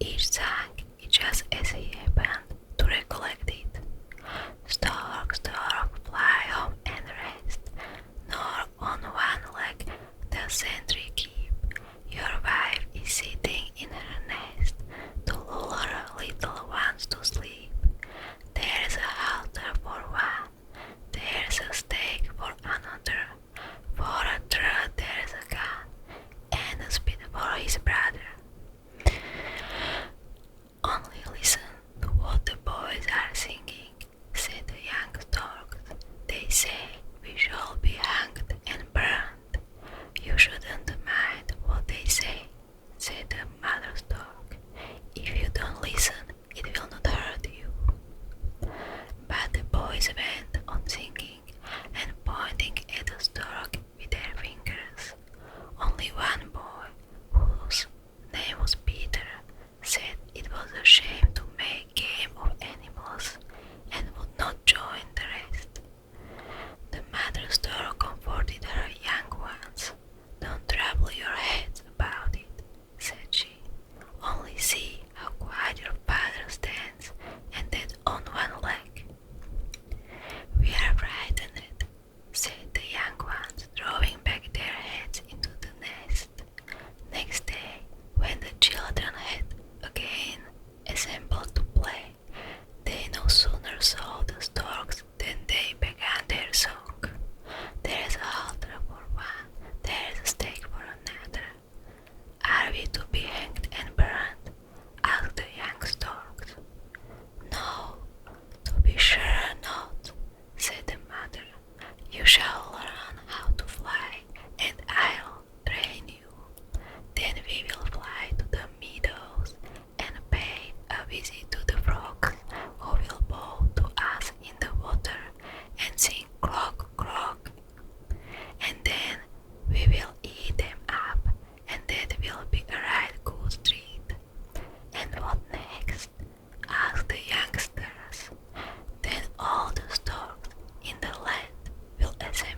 each sang it just as he happened to recollect it. Stork, stork, fly home and rest, nor on one leg the sentry keep. Your wife is sitting in her nest to lull her little ones to sleep. There's a halter for one, there's a stake for another, for a third there's a gun, and a speed for his brother. Only listen to what the boys are singing, said the young storks. They say we shall be hanged and burned. You shouldn't mind what they say, said the mother stork. If you don't listen, it will not hurt you. But the boys went on singing and pointing at the stork with their fingers. Only one boy, whose name was Peter, said it was a shame to make game of animals and would not join the rest. The mother stork comforted her young ones. Don't trouble your heads about it, said she. Only see how quiet your father stands, and that on one leg. We are frightened, said the young ones, drawing back their heads into the nest. Next day, when the children had again assembled to play, they no sooner saw the storks than they began their song. There is a halter for one, there is a stake for another. Are we to be hanged and burned? Asked the young storks. No, to be sure not, said the mother. You shall learn how to fly, and I'll train you. Then we will fly to the meadows and pay a visit to the frogs, who will bow to us in the water and sing croak, croak. And then we will eat them up, and that will be a right good treat. And what next? Asked the youngsters. Then all the storks in the land will assemble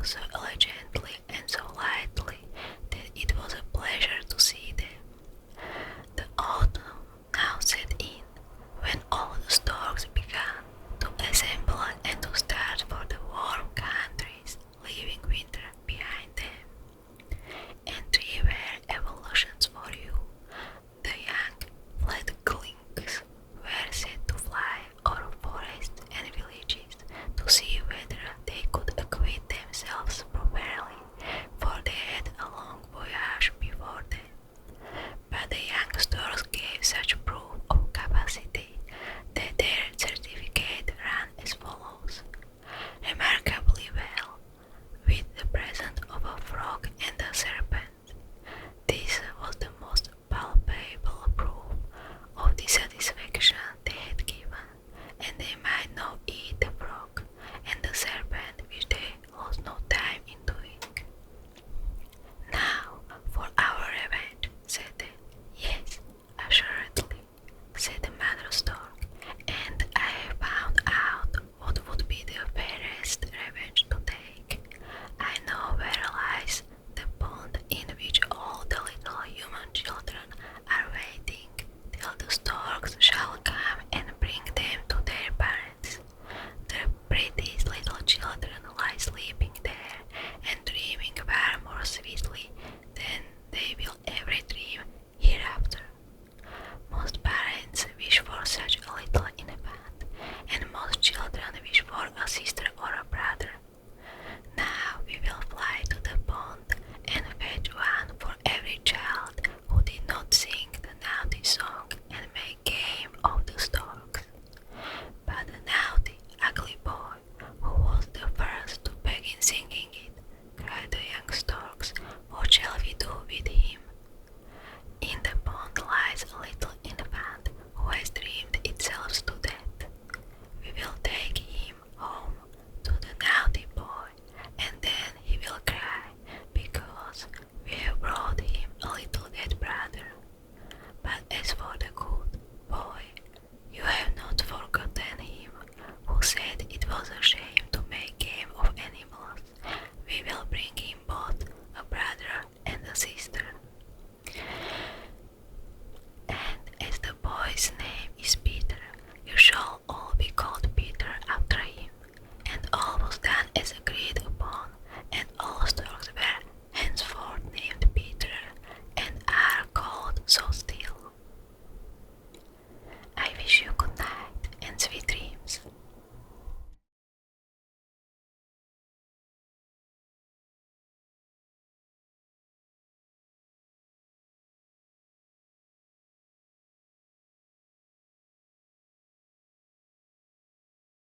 so elegant.